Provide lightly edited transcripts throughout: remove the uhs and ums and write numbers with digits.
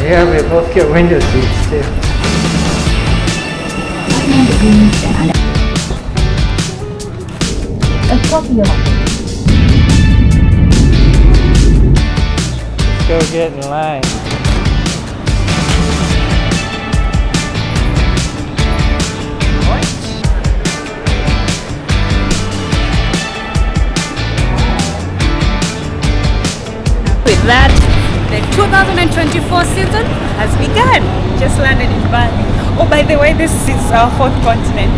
Yeah, we both get window seats too. Let's go get in line. With that, the 2024 season has begun. Just landed in Bali. Oh, by the way, this is our fourth continent.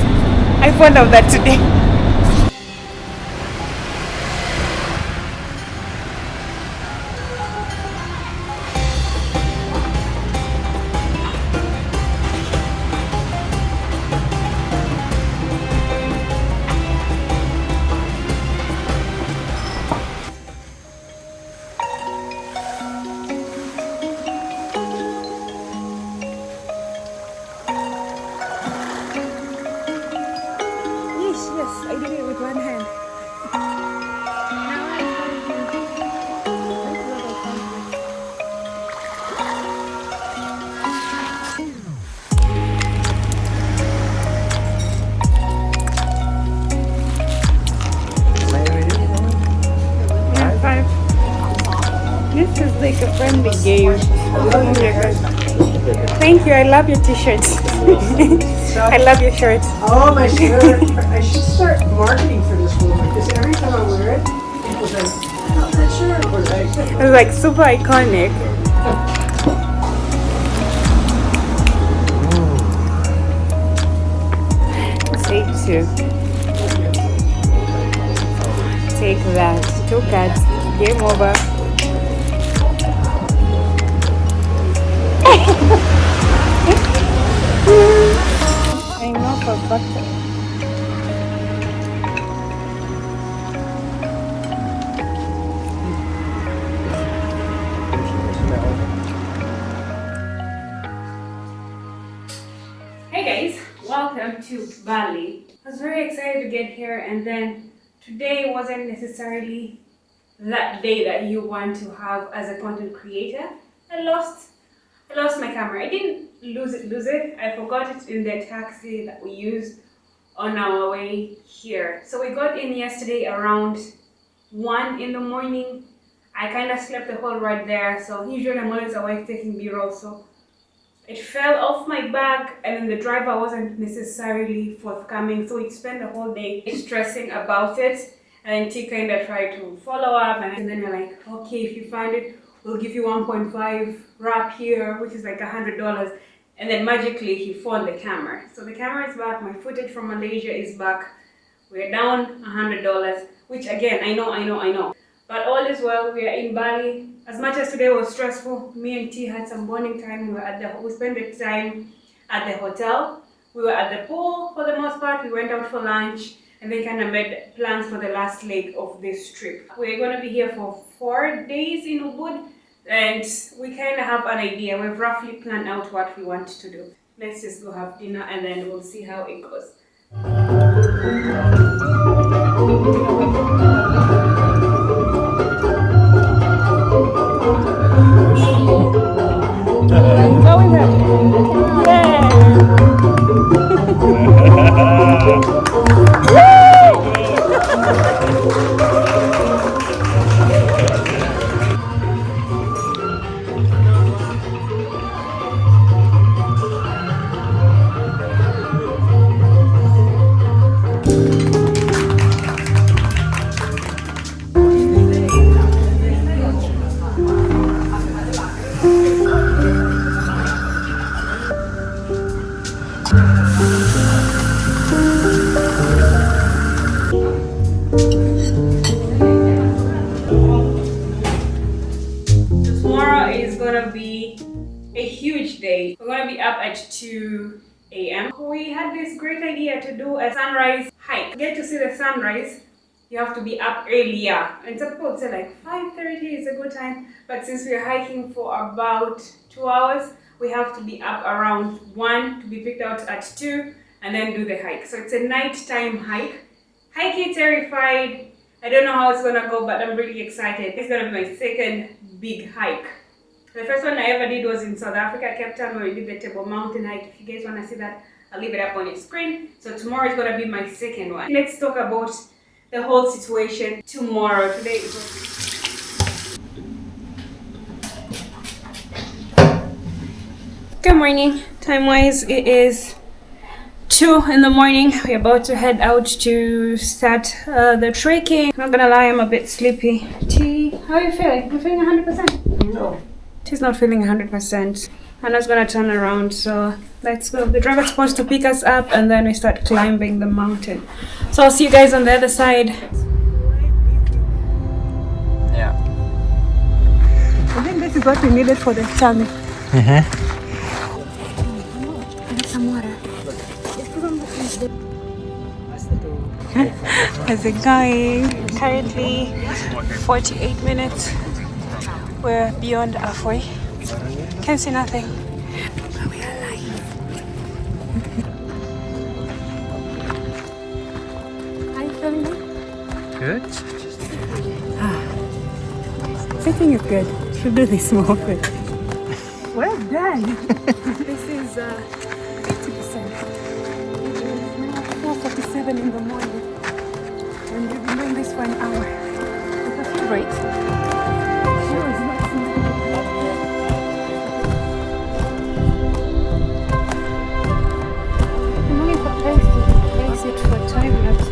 I found out that today. Yes, I did it with one hand. This is like a friendly game. Thank you, I love your t-shirt. I love your shirt. Oh, my shirt. I should start marketing for this one because every time I wear it, people say, "Oh, that shirt." It's like super iconic. Take two. Take that. 2 cards. Game over. I know for butter. Hey guys, welcome to Bali. I was very excited to get here, and then today wasn't necessarily that day that you want to have as a content creator. I lost my camera. I didn't lose it. I forgot it in the taxi that we used on our way here. So we got in yesterday around 1 in the morning. I kind of slept the whole ride there. So usually I'm always awake taking B-roll. So it fell off my bag, and then the driver wasn't necessarily forthcoming. So we spent the whole day stressing about it. And T kind of tried to follow up, and then we're like, okay, if you find it, we'll give you 1.5 wrap here, which is like $100. And then magically he found the camera. So the camera is back, my footage from Malaysia is back. We're down $100, which again, I know. But all is well, we are in Bali. As much as today was stressful, me and T had some bonding time. We spent the time at the hotel. We were at the pool for the most part. We went out for lunch, and then kind of made plans for the last leg of this trip. We're going to be here for 4 days in Ubud, and we kind of have an idea. We've roughly planned out what we want to do. Let's just go have dinner, and then we'll see how it goes. Going there. Tomorrow is gonna be a huge day. We're gonna be up at 2 a.m. We had this great idea to do a sunrise hike. To get to see the sunrise, you have to be up earlier. And some people would say like 5:30 is a good time, but since we're hiking for about 2 hours, we have to be up around 1 to be picked out at 2 and then do the hike. So it's a nighttime hike. Hiking terrified. I don't know how it's gonna go, but I'm really excited. It's gonna be my second big hike The first one I ever did was in South Africa, Cape Town, where we did the Table Mountain hike. If you guys want to see that, I'll leave it up on your screen. So tomorrow is going to be my second one. Let's talk about the whole situation tomorrow. Today is... Good morning. Time-wise, it is 2 in the morning. We're about to head out to start the trekking. Not gonna lie, I'm a bit sleepy. T, how are you feeling? You feeling 100%? No. T's not feeling 100%. Hannah's gonna turn around, so let's go. The driver's supposed to pick us up and then we start climbing the mountain. So I'll see you guys on the other side. Yeah. I think this is what we needed for the Canggu. Some water. How's it going? Currently 48 minutes. We're beyond halfway. Can't see nothing. But we are alive. How are you feeling? Good. Sitting is good. Should do this more often. Well done. This is 50%. 4:47 in the morning. And we've been doing this for an hour. With a few breaks. I'm looking for a place to place it for time lapse.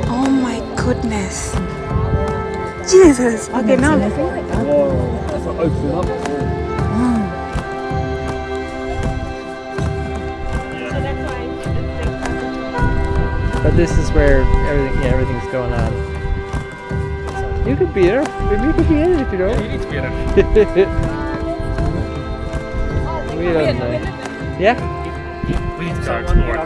Oh my goodness. Jesus. Okay, now let's do it. That's what open up. But this is where everything's going on. You could be there. You could be in it if you don't. You need to be in it. We don't know. Yeah? We need to start exploring.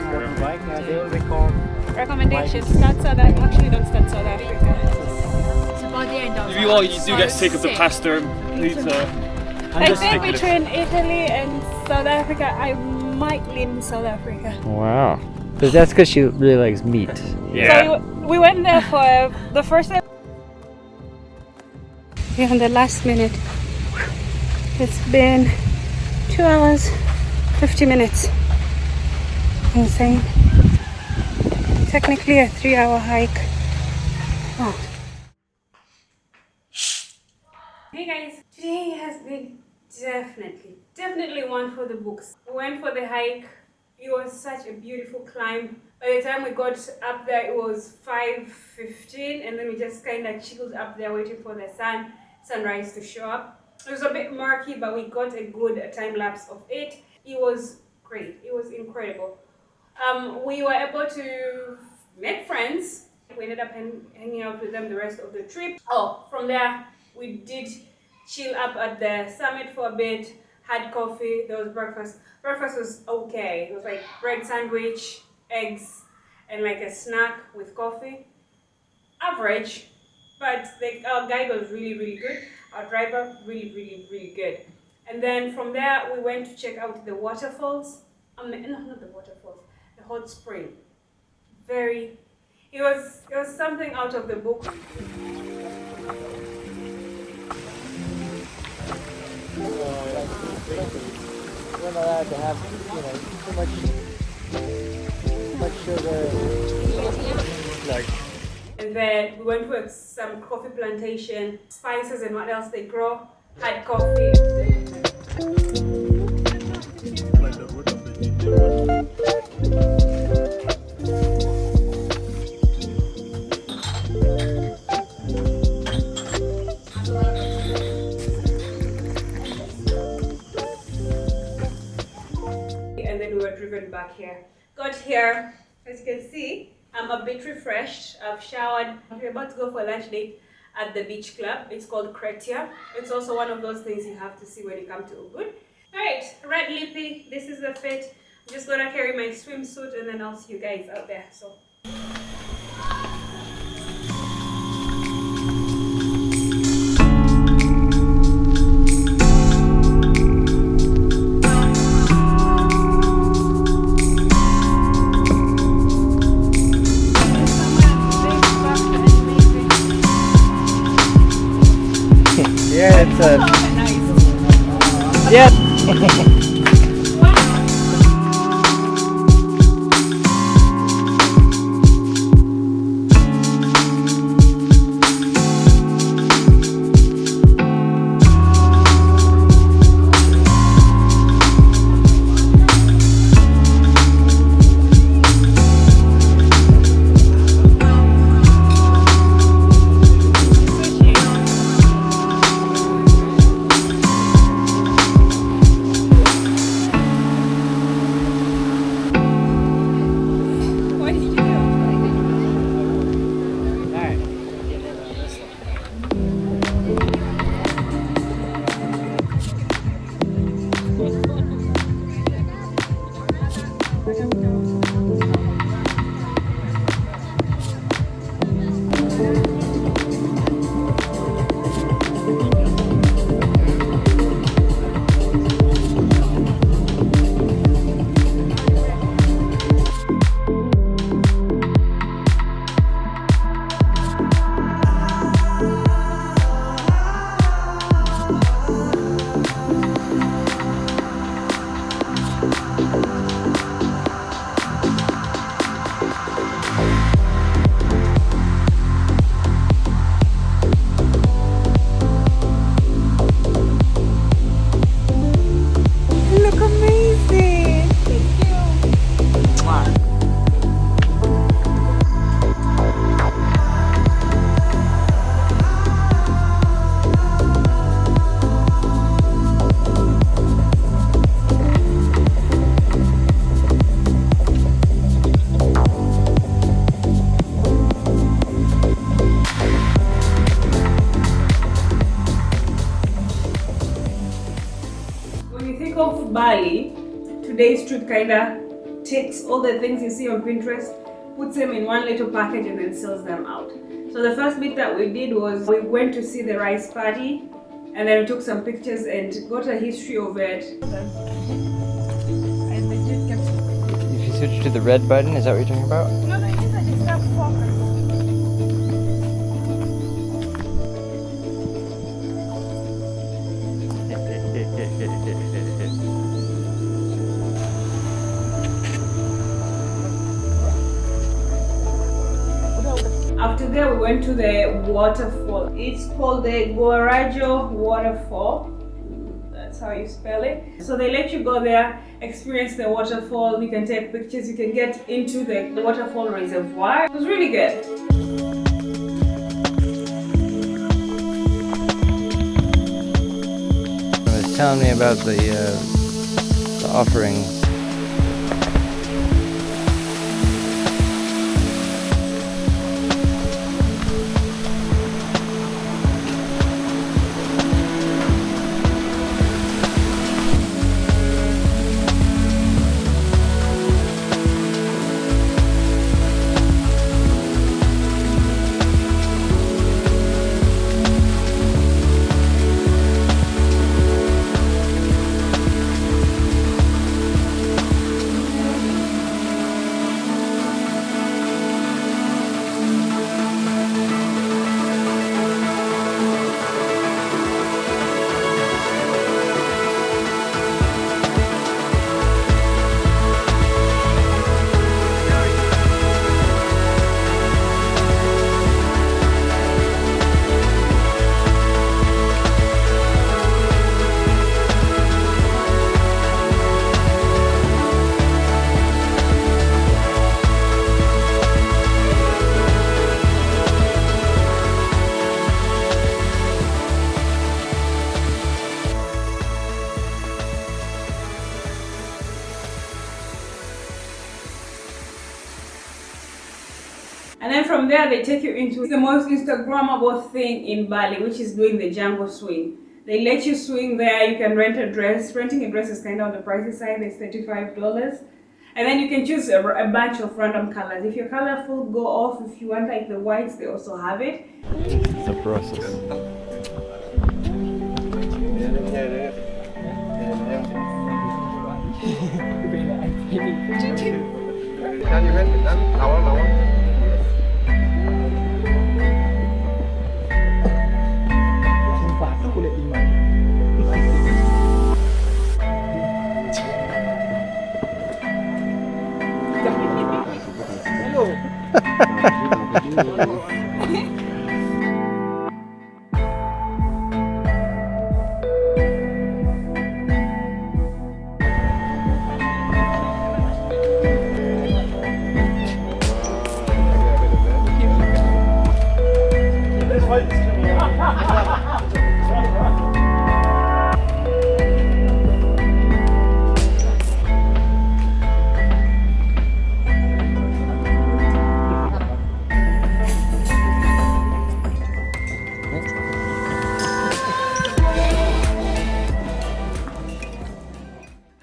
Recommendations. Start South Africa. Actually, don't start South Africa. If you all you do get sick of the pasta and pizza, I think between Italy and South Africa, I might lean South Africa. Wow. But that's because she really likes meat. So we went there for the first time. Yeah, in the last minute. It's been 2 hours, 50 minutes. Insane. Technically a 3-hour hike. Oh. Hey guys, today has been definitely one for the books. We went for the hike. It was such a beautiful climb. By the time we got up there, it was 5:15, and then we just kind of chilled up there waiting for the sunrise to show up. It was a bit murky, but we got a good time lapse of it. It was great. It was incredible. We were able to make friends. We ended up hanging out with them the rest of the trip. Oh, from there, we did chill up at the summit for a bit, had coffee, there was breakfast. Breakfast was okay. It was like bread sandwich, eggs, and like a snack with coffee. Average, but our guide was really good. Our driver, really good. And then from there, we went to check out the waterfalls. No, not the waterfalls, the hot spring. It was something out of the book. We're not allowed to have, too much sugar. Like. And then we went to some coffee plantation, spices and what else they grow, had coffee. And then we were driven back here. Got here, as you can see, I'm a bit refreshed. I've showered. We're about to go for a lunch date at the beach club. It's called Kretia. It's also one of those things you have to see when you come to Ubud. Alright, red lippy, this is the fit. I'm just gonna carry my swimsuit and then I'll see you guys out there. So. it's yeah. Of Bali, today's trip kinda takes all the things you see on Pinterest, puts them in one little package and then sells them out. So the first bit that we did was we went to see the rice party and then we took some pictures and got a history of it. If you switch to the red button, is that what you're talking about? No, it's not focus. After that, we went to the waterfall. It's called the Gorajo Waterfall. That's how you spell it. So they let you go there, experience the waterfall. You can take pictures. You can get into the waterfall reservoir. It was really good. Was telling me about the offering. And then from there, they take you into the most Instagrammable thing in Bali, which is doing the jungle swing. They let you swing there. You can rent a dress. Renting a dress is kind of on the pricey side. It's $35. And then you can choose a bunch of random colors. If you're colorful, go off. If you want like the whites, they also have it. It's a process.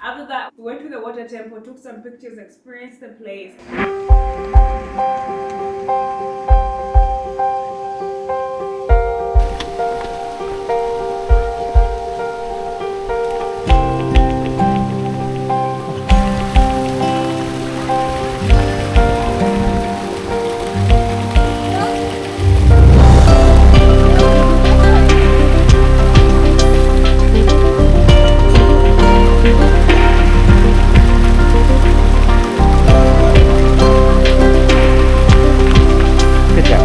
After that, we went to the water temple, took some pictures, experienced the place. Good job.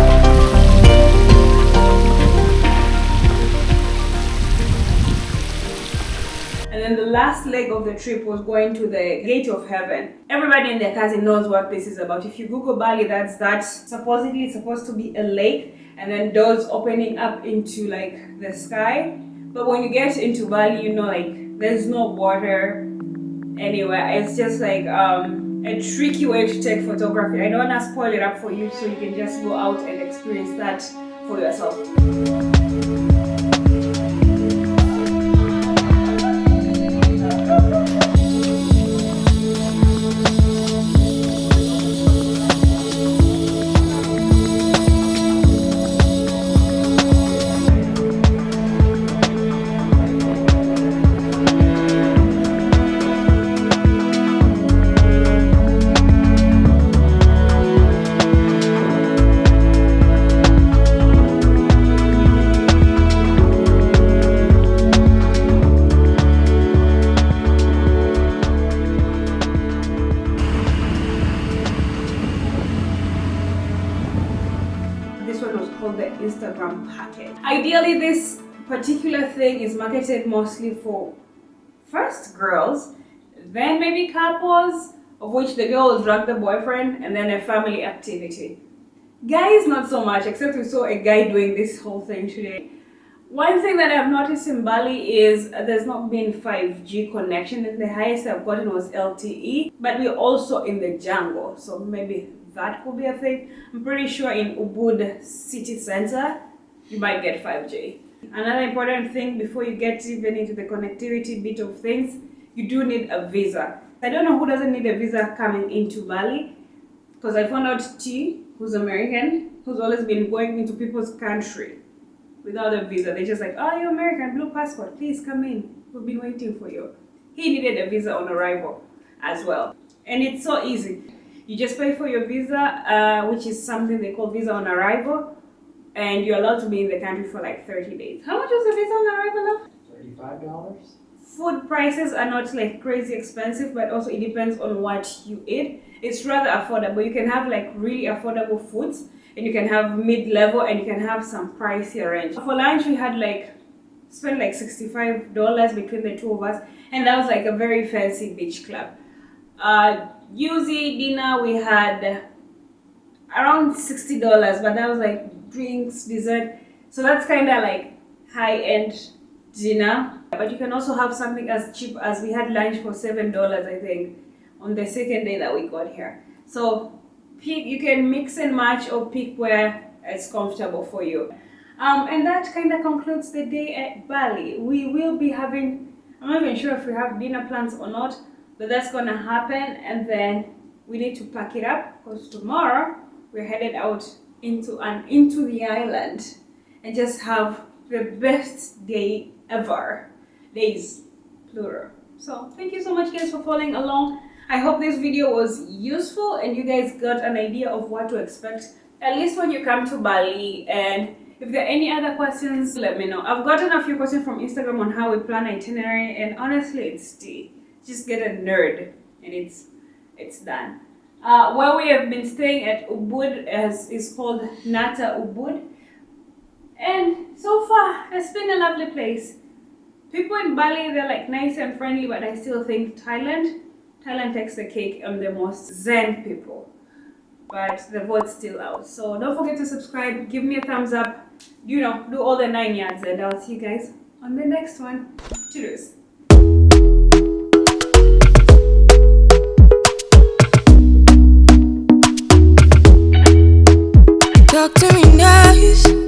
And then the last leg of the trip was going to the Gate of Heaven. Everybody in their cousin knows what this is about. If you Google Bali, that's supposedly it's supposed to be a lake and then doors opening up into like the sky. But when you get into Bali, you know, like there's no water anywhere. It's just like a tricky way to take photography. I don't want to spoil it up for you, so you can just go out and experience that for yourself. This one was called the Instagram package. Ideally, this particular thing is marketed mostly for first girls, then maybe couples, of which the girl will drag the boyfriend, and then a family activity. Guys, not so much, except we saw a guy doing this whole thing today. One thing that I've noticed in Bali is there's not been 5G connection, and the highest I've gotten was LTE, but we're also in the jungle, so maybe that could be a thing. I'm pretty sure in Ubud city center, you might get 5G. Another important thing before you get even into the connectivity bit of things, you do need a visa. I don't know who doesn't need a visa coming into Bali, because I found out T, who's American, who's always been going into people's country without a visa. They're just like, oh, you're American, blue passport, please come in. We've been waiting for you. He needed a visa on arrival as well. And it's so easy. You just pay for your visa, which is something they call visa on arrival, and you're allowed to be in the country for like 30 days. How much was the visa on arrival now? $35? Food prices are not like crazy expensive, but also it depends on what you eat. It's rather affordable. You can have like really affordable foods, and you can have mid-level, and you can have some pricier range. For lunch, we had spent like $65 between the two of us, and that was like a very fancy beach club. Usually dinner we had around $60, but that was like drinks, dessert. So that's kind of like high-end dinner. But you can also have something as cheap as we had lunch for $7, I think, on the second day that we got here. So pick, you can mix and match or pick where it's comfortable for you. And that kind of concludes the day at Bali. We will be having, I'm not even sure if we have dinner plans or not, but that's gonna happen, and then we need to pack it up because tomorrow we're headed out into the island and just have the best day ever. Days, plural. So thank you so much guys for following along. I hope this video was useful and you guys got an idea of what to expect, at least when you come to Bali. And if there are any other questions, let me know. I've gotten a few questions from Instagram on how we plan itinerary, and honestly it's tea. Just get a nerd and it's done. Where we have been staying at Ubud is called Nata Ubud. And so far, it's been a lovely place. People in Bali, they're like nice and friendly, but I still think Thailand takes the cake on the most zen people. But the vote's still out. So don't forget to subscribe, give me a thumbs up, you know, do all the 9 yards, and I'll see you guys on the next one. Cheers. Talk to me nice.